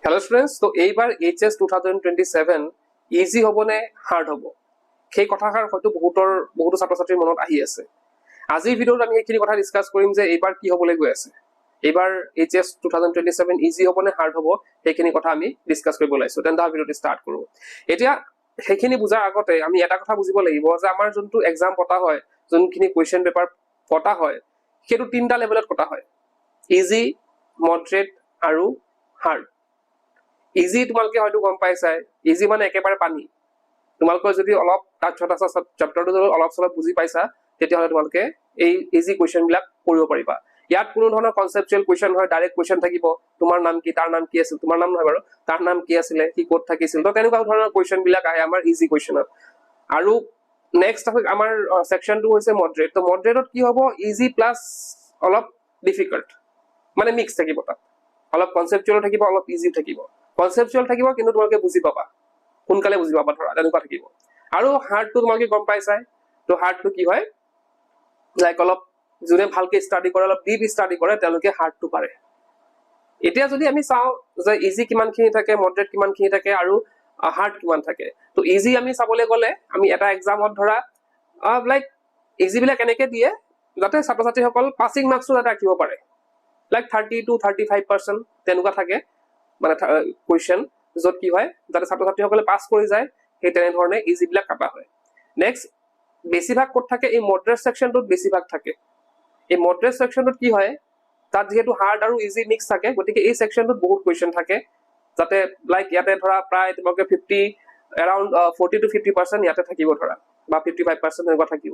Hello students, तो এইবাৰ HS 2027 easy হ'ব নে হাৰ্ড হ'ব সেই কথাষাৰ হয়তো বহুতো ছাত্ৰ ছাত্ৰীৰ মনত আহি আছে। আজিৰ ভিডিঅ'ত আমি এইখিনি কথা ডিসকাস কৰিম যে এইবাৰ কি হ'বলৈ গৈ আছে। এইবাৰ এইচএস 2027 ইজি হ'ব নে হাৰ্ড হ'ব সেইখিনি কথা আমি ডিসকাস কৰিব লাইছো। তেন্তে ভিডিঅ'টো ষ্টাৰ্ট কৰো। এতিয়া সেইখিনি বুজাৰ আগতে আমি এটা কথা বুজিব লাগিব যে আমাৰ যোনটো এক্সাম পতা হয়, যোনখিনি কোৱেশ্চন পেপাৰ পতা হয়, সেইটো তিনটা লেভেলত পতা হয়, ইজি, মডাৰেট আৰু হাৰ্ড। ইজি তোমালোকে হয়তো গম পাইছাই, ইজি মানে একেবাৰে পানী। তোমালোকে যদি অলপ চেপ্টাৰটো যদি অলপ চলপ বুজি পাইছা তেতিয়াহ'লে তোমালোকে এই ইজি কুৱেশ্যন বিলাক কৰিব পাৰিবা। ইয়াত কোনো ধৰণৰ কনচেপচুৱেল কুৱেশ্যন নহয়, ডাইৰেক্ট কুৱেশ্যন থাকিব। তোমাৰ নাম কি, তাৰ নাম কি আছিল, তোমাৰ নাম নহয় বাৰু, তাৰ নাম কি আছিলে, সি ক'ত থাকিছিল, তো তেনেকুৱা ধৰণৰ কুৱেশ্যন বিলাক আহে আমাৰ ইজি কুৱেশ্যনত। আৰু নেক্সট আমাৰ সেকশনটো হৈছে মডাৰেট। তো মডাৰেটত কি হ'ব, ইজি প্লাছ অলপ ডিফিকাল্ট, মানে মিক্স থাকিব। তাত অলপ কনচেপচুৱেল থাকিব, অলপ ইজি থাকিব। কনচেপচুৱেল থাকিব কিন্তু তোমালোকে বুজি পাবা, সোনকালে বুজি পাবা, ধৰা তেনেকুৱা থাকিব। আৰু হাৰ্ডটো তোমালোকে গম পাইছাই। তো হাৰ্ডটো কি হয়, লাইক অলপ যোনে ভালকে ষ্টাডি কৰে, অলপ ডিপ ষ্টাডি কৰে, তেওঁলোকে হাৰ্ডটো পাৰে। এতিয়া যদি আমি চাওঁ যে ইজি কিমানখিনি থাকে, মডাৰেট কিমানখিনি থাকে আৰু হাৰ্ড কিমান থাকে, তো ইজি আমি চাবলৈ গ'লে আমি এটা এক্সামত ধৰা লাইক ইজি বিলাক এনেকে দিয়ে যাতে ছাত্ৰ ছাত্ৰীসকল পাছিং মাৰ্কছটো যাতে ৰাখিব পাৰে, লাইক 30 to 35% তেনেকুৱা থাকে মানে কুৱেশ্যন, য'ত কি হয় যাতে ছাত্ৰ ছাত্ৰীসকলে পাছ কৰি যায়, সেই তেনেধৰণে ইজি বিলাক কাটা হয়। নেক্সট বেছিভাগ ক'ত থাকে, এই মডাৰেট সেকশনটোত বেছিভাগ থাকে। এই মডাৰেট সেকশনটোত কি হয়, তাত যিহেতু হাৰ্ড আৰু ইজি মিক্স থাকে, গতিকে এই সেকশনটোত বহুত কুৱেশ্যন থাকে, যাতে লাইক ইয়াতে ধৰা প্ৰায় তোমালোকে 40 to 50% ইয়াতে থাকিব ধৰা, বা 55% এনেকুৱা থাকিব।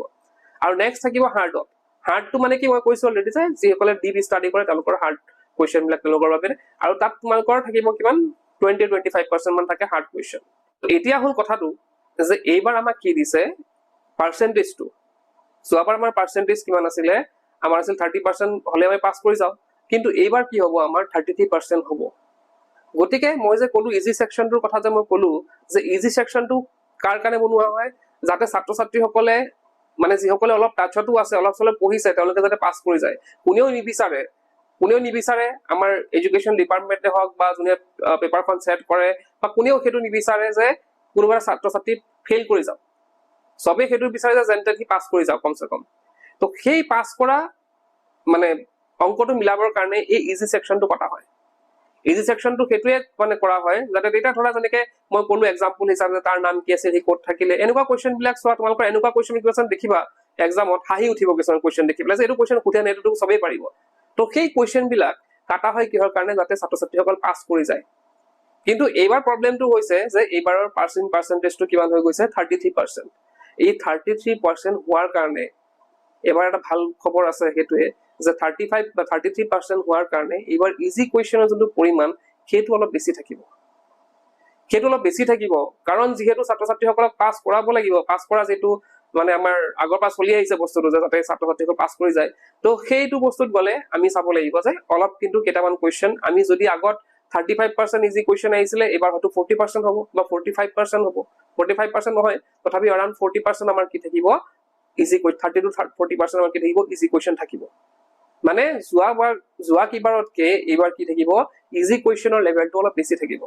আৰু নেক্সট থাকিব হাৰ্ডত। হাৰ্ডটো মানে কি, মই কৈছো অলৰেডি যে যিসকলে ডিপ ষ্টাডি কৰে তেওঁলোকৰ হাৰ্ড কুৱেশ্যন বিলাক তেওঁলোকৰ বাবে, আৰু তাত তোমালোকৰ থাকিব কিমান 20-25% মান থাকে হাৰ্ড কুৱেশ্যন। এতিয়া হ'ল কথাটো যে এইবাৰ আমাক কি দিছে, পাৰ্চেন্টেজটো। যোৱাবাৰ আমাৰ পাৰ্চেন্টেজ কিমান আছিলে, আমাৰ আছিল 30% হলে আমি পাছ কৰি যাওঁ, কিন্তু এইবাৰ কি হ'ব, আমাৰ 33% হ'ব। গতিকে মই যে ক'লো ইজি সেকশনটোৰ কথা, যে মই ক'লো যে ইজি সেকশনটো কাৰ কাৰণে বনোৱা হয়, যাতে ছাত্ৰ ছাত্ৰীসকলে মানে যিসকলে অলপ টাচতো আছে, অলপ চলপ পঢ়িছে, তেওঁলোকে যাতে পাছ কৰি যায়। কোনেও নিবিচাৰে আমাৰ এডুকেশ্যন ডিপাৰ্টমেণ্টে হওক বা যোনে পেপাৰখন ছেট কৰে, বা কোনেও সেইটো নিবিচাৰে যে কোনোবা ছাত্ৰ ছাত্ৰী ফেইল কৰি যাওক। চবেই সেইটো বিচাৰে যে যেন তেন সি পাছ কৰি যাওক কমচে কম। তো সেই পাছ কৰা মানে অংকটো মিলাবৰ কাৰণে এই ইজি সেকশনটো পতা হয়। ইজি সেকশনটো সেইটোৱে মানে কৰা হয় যাতে তেতিয়া ধৰা যেনেকে মই ক'লো এক্সাম্পল হিচাপে তাৰ নাম কি আছিল, সি ক'ত থাকিলে, এনেকুৱা কুৱেশ্যন বিলাক চোৱা। তোমালোকৰ এনেকুৱা কুৱেশ্যন দেখিবা এক্সামত, হাঁহি উঠিব কিছুমান কুৱেশ্যন দেখি পেলাই যে এইটো কুৱেশ্যন সোধে নে, এইটো চবেই পাৰিব। তো সেই কুৱেশ্যন বিলাক কাটা হয় কিহৰ কাৰণে, যাতে ছাত্ৰ ছাত্ৰীসকল পাছ কৰি যায়। কিন্তু এইবাৰ প্ৰব্লেমটো হৈছে যে এইবাৰৰ পাৰ্চেন্টেজটো কিমান হৈ গৈছে, 33%। এই 33% হোৱাৰ কাৰণে এবাৰ এটা ভাল খবৰ আছে, সেইটোৱে যে 35 বা 33% হোৱাৰ কাৰণে এইবাৰ ইজি কুৱেশ্যনৰ যোনটো পৰিমাণ সেইটো অলপ বেছি থাকিব। কাৰণ যিহেতু ছাত্ৰ ছাত্ৰীসকলক পাছ কৰাব লাগিব, পাছ কৰা যিটো মানে আমাৰ আগৰ পৰা চলি আহিছে বস্তুটো, যে যাতে ছাত্ৰ ছাত্ৰীসকল পাছ কৰি যায়। তো সেইটো বস্তুত গ'লে আমি চাব লাগিব যে অলপ কিন্তু কেইটামান কুৱেশ্যন, আমি যদি আগত 35% ইজি কুৱেশ্যন আহিছিলে, এইবাৰ হয়তো 40% হ'ব বা 45% হ'ব। 45% নহয়, তথাপি around 40% আমাৰ কি থাকিব, ইজি 30 to 40% আমাৰ কি থাকিব, ইজি কুৱেশ্যন থাকিব। মানে যোৱা কিবাৰতকে এইবাৰ কি থাকিব, ইজি কুৱেশ্যনৰ লেভেলটো অলপ বেছি থাকিব।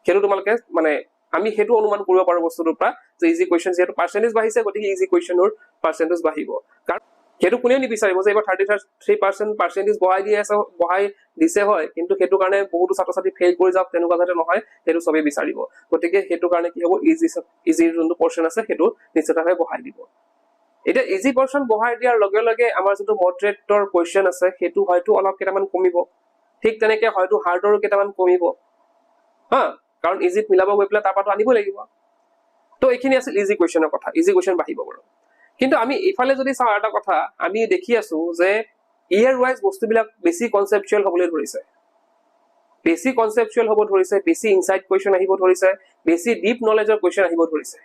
সেইটো তোমালোকে মানে আমি সেইটো অনুমান কৰিব পাৰো বস্তুটোৰ পৰা, যে ইজি কুৱেশ্যন যিহেতু পাৰ্চেন্টেজ বাঢ়িছে, গতিকে ইজি কুৱেশ্যনৰ পাৰ্চেন্টেজ বাঢ়িব। কাৰণ সেইটো কোনেও নিবিচাৰিব যে এইবাৰ 33% পাৰ্চেন্টেজ বঢ়াই দিছে হয়, কিন্তু সেইটো কাৰণে বহুতো ছাত্ৰ ছাত্ৰী ফেইল কৰি যাওক, তেনেকুৱা যাতে নহয়, সেইটো চবেই বিচাৰিব। গতিকে সেইটো কাৰণে কি হ'ব, ইজিৰ যোনটো পৰ্চন আছে সেইটো নিশ্চিতভাৱে বঢ়াই দিব। এতিয়া ইজি পৰ্চন বঢ়াই দিয়াৰ লগে লগে আমাৰ যোনটো মডাৰেটৰ কুৱেশ্যন আছে সেইটো হয়তো অলপ কেইটামান কমিব। ঠিক তেনেকে হয়তো হাৰ্ডৰো কেইটামান কমিব, হা, কাৰণ ইজিত মিলাব গৈ পেলাই তাৰ পৰা আনিব লাগিব। তো এইখিনি আছিল ইজি কুৱেশ্যনৰ কথা, ইজি কুৱেশ্যন বাঢ়িব বাৰু। কিন্তু আমি এইফালে যদি চাওঁ এটা কথা, আমি দেখি আছো যে ইয়াৰ ৱাইজ বস্তুবিলাক বেছি কনচেপচুৱেল হ'বলৈ ধৰিছে, বেছি ইনচাইট কুৱেশ্যন আহিব ধৰিছে, বেছি ডিপ নলেজৰ কুৱেশ্যন আহিব ধৰিছে।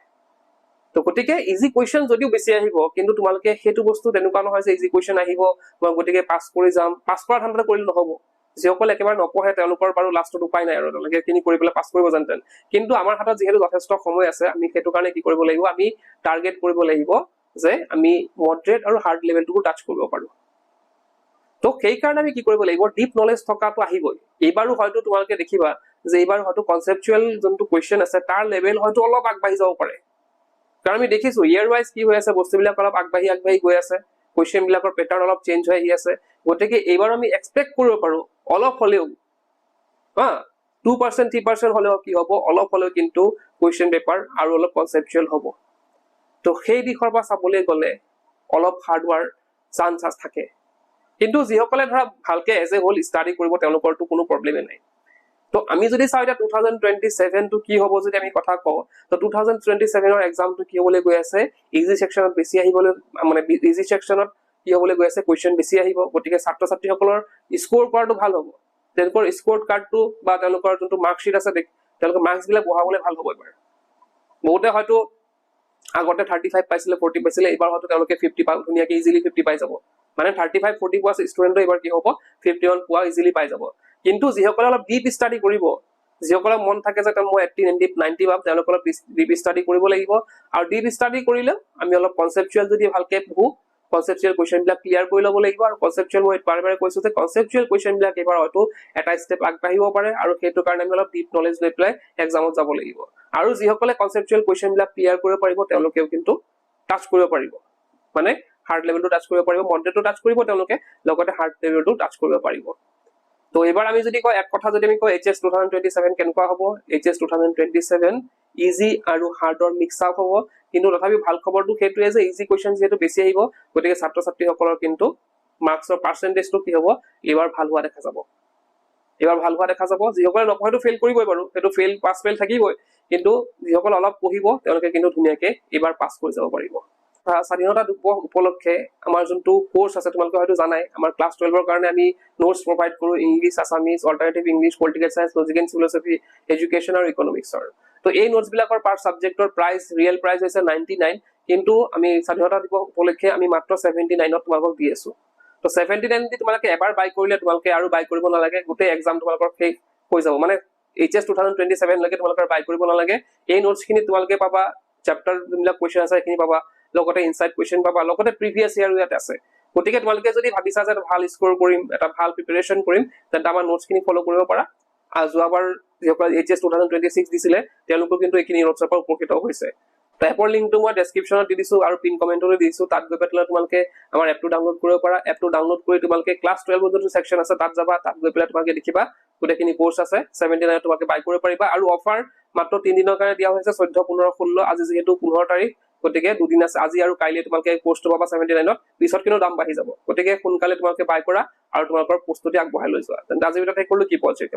তো গতিকে ইজি কুৱেশ্যন যদিও বেছি আহিব, কিন্তু তোমালোকে সেইটো বস্তু তেনেকুৱা নহয় যে ইজি কুৱেশ্যন আহিব মই গতিকে পাছ কৰি যাম। পাছ কৰা ধান্দা কৰিলে নহ'ব। যিসকল একেবাৰে নপঢ়ে তেওঁলোকৰ বাৰু লাষ্টত উপায় নাই আৰু, তেওঁলোকে এইখিনি কৰি পেলাই পাছ কৰিব জানতেন। কিন্তু আমাৰ হাতত যিহেতু যথেষ্ট সময় আছে, আমি সেইটো কাৰণে কি কৰিব লাগিব, আমি টাৰ্গেট কৰিব লাগিব যে আমি মডাৰেট আৰু হাৰ্ড লেভেলটোকো টাচ কৰিব পাৰো। তো তো সেইকাৰণে আমি কি কৰিব লাগিব, ডিপ নলেজ থকাটো আহিবই। এইবাৰো হয়তো তোমালোকে দেখিবা যে এইবাৰ হয়তো কনচেপচুৱেল যোনটো কুৱেশ্যন আছে তাৰ লেভেল হয়তো অলপ আগবাঢ়ি যাব পাৰে, কাৰণ আমি দেখিছো ইয়াৰ ৱাইজ কি হৈ আছে, বস্তুবিলাক অলপ আগবাঢ়ি গৈ আছে, কুৱেশ্যন বিলাকৰ পেটাৰ্ণ অলপ চেঞ্জ হৈ আহি আছে। গতিকে এইবাৰ আমি এক্সপেক্ট কৰিব পাৰো অলপ হলেও 2% 3% হলেও কি হ'ব, অলপ হলেও কিন্তু কুৱেশ্যন পেপাৰ আৰু অলপ কনচেপচুৱেল হ'ব। তো সেই দিশৰ পৰা চাবলৈ গ'লে অলপ হাৰ্ডৱাৰ চান্স থাকে, কিন্তু যিসকলে ধৰা ভালকে এজ এ হোল ষ্টাডি কৰিব তেওঁলোকৰতো কোনো প্ৰব্লেমে নাই। তো আমি যদি চাওঁ এতিয়া 2027টো কি হ'ব যদি আমি কথা কওঁ, তো 2027ৰ এক্সামটো কি হ'বলৈ গৈ আছে, ইজি সেকশনত বেছি আহিবলৈ, মানে ইজি সেকশনত কি হ'বলৈ গৈ আছে, কুৱেশ্যন বেছি আহিব। গতিকে ছাত্ৰ ছাত্ৰীসকলৰ স্ক'ৰ কৰাটো ভাল হ'ব, তেওঁলোকৰ স্ক'ৰ কাৰ্ডটো বা তেওঁলোকৰ যোনটো মাৰ্কশ্বিট আছে তেওঁলোকৰ মাৰ্কছ বিলাক বঢ়াবলৈ ভাল হ'ব। এবাৰ বহুতে হয়তো আগতে 35 পাইছিলে, 40 পাইছিলে, এইবাৰ হয়তো তেওঁলোকে 50 ধুনীয়াকে ইজিলি 50 পাই যাব। মানে 35 40 পোৱা ষ্টুডেণ্টে এইবাৰ কি হ'ব, 51 পোৱা ইজিলি পাই যাব। কিন্তু যিসকলে অলপ ডিপ ষ্টাডি কৰিব, যিসকলৰ মন থাকে যে মই 80 90 পাম, তেওঁলোকে অলপ ডিপ ষ্টাডি কৰিব লাগিব। আৰু ডিপ ষ্টাডি কৰিলে আমি অলপ কনচেপচুৱেল যদি ভালকে পঢ়ো, কনচেপচুৱেল কুৱেশ্যন বিলাক ক্লিয়াৰ কৰি ল'ব লাগিব। আৰু কনচেপচুৱেল মই বাৰে বাৰে কৈছো যে কনচেপচুৱেল কুৱেশ্যন বিলাক এইবাৰ হয়তো এটা ষ্টেপ আগবাঢ়িব পাৰে, আৰু সেইটো কাৰণে আমি অলপ ডিপ নলেজ লৈ পেলাই এক্সামত যাব লাগিব। আৰু যিসকলে কনচেপচুৱেল কুৱেশ্যন বিলাক ক্লিয়াৰ কৰিব পাৰিব তেওঁলোকেও কিন্তু টাচ কৰিব পাৰিব, মানে হাৰ্ড লেভেলটো টাচ কৰিব পাৰিব, মডাৰেটটো টাচ কৰিব তেওঁলোকে, লগতে হাৰ্ড লেভেলটো টাচ কৰিব পাৰিব। তো এইবাৰ আমি যদি কওঁ, এক কথা যদি আমি কওঁ HS 2027 কেনেকুৱা হ'ব, HS 2027 ইজি আৰু হাৰ্ডৰ মিক্স আপ হ'ব। কিন্তু তথাপি ভাল খবৰটো সেইটোৱে যে ইজি কুৱেশ্যন যিহেতু বেছি আহিব, গতিকে ছাত্ৰ ছাত্ৰীসকলৰ কিন্তু মাৰ্কছৰ পাৰ্চেণ্টেজটো কি হ'ব, এইবাৰ ভাল হোৱা দেখা যাব। এইবাৰ ভাল হোৱা দেখা যাব। যিসকলে নপঢ়েতো ফেইল কৰিবই বাৰু, সেইটো পাছ ফেইল থাকিবই, কিন্তু যিসকলে অলপ পঢ়িব তেওঁলোকে কিন্তু ধুনীয়াকে এইবাৰ পাছ কৰি যাব পাৰিব। স্বাধীনতা দিৱস উপলক্ষে আমাৰ যোনটো কোৰ্চ আছে তোমালোকে হয়তো জানাই, আমাৰ ক্লাছ 12ৰ কাৰণে আমি নোটছ প্ৰভাইড কৰো, English, Assamese, alternative English, political science, logic and philosophy, education আৰু ইকনমিক্সৰ। তো এই নোটছ বিলাকৰ পাৰ ছাবজেক্টৰ প্ৰাইচ, ৰিয়েল প্ৰাইচ হৈছে 99, কিন্তু আমি স্বাধীনতা দিৱস উপলক্ষে আমি মাত্ৰ 79ত তোমালোকক দি আছো। তো 79 দি তোমালোকে এবাৰ বাই কৰিলে তোমালোকে আৰু বাই কৰিব নালাগে, গোটেই এক্সাম তোমালোকৰ শেষ হৈ যাব। মানে HS 2027 লৈকে তোমালোকৰ বাই কৰিব নালাগে। এই নোটছ খিনি তোমালোকে পাবা, চেপ্টাৰ যোনবিলাক কুৱেশ্যন আছে সেইখিনি পাবা, লগতে ইনসাইড কুৱেশ্যন পাবা, লগতে প্ৰিভিয়াছ ইয়াৰ ইয়াত আছে। গতিকে তোমালোকে যদি ভাবিছা যে ভাল স্ক'ৰ কৰিম, এটা ভাল প্ৰিপাৰেশ্যন কৰিম, তেন্তে আমাৰ নোটছ খিনি ফলো কৰিব পাৰা। আৰু যোৱাবাৰ যিসকলে HS 2026 দিছিলে তেওঁলোকো কিন্তু এইখিনি নোটছৰ পৰা উপকৃত হৈছে। তো এপৰ লিংকটো মই ডেছক্ৰিপশ্যনত দি দিছো আৰু পিন কমেণ্টতো দি দিছো, তাত গৈ পেলাই তোমালোকে আমাৰ এপটো ডাউনলোড কৰিব পাৰা। এপটো ডাউনলোড কৰি তোমালোকে ক্লাছ 12ৰ যোনটো ছেকশ্যন আছে তাত যাবা, তাত গৈ পেলাই তোমালোকে দেখিবা গোটেইখিনি কোৰ্চ আছে, 79 তোমালোকে বাই কৰিব পাৰিবা। আৰু অফাৰ মাত্ৰ 3 দিনৰ কাৰণে দিয়া হৈছে, 14 15 16, আজি যিহেতু 15 তাৰিখ, গতিকে 2 দিন আছে, আজি আৰু কাইলৈ তোমালোকে কোৰ্চটো পাবা 79ত, পিছত কিন্তু দাম বাঢ়ি যাব। গতিকে সোনকালে তোমালোকে বাই কৰা আৰু তোমালোকৰ প্ৰস্তুতি আগবঢ়াই লৈ যোৱা। তেন্তে আজিৰ ভিডিঅ'ত শেষ কৰিলো, কি পজিটিভ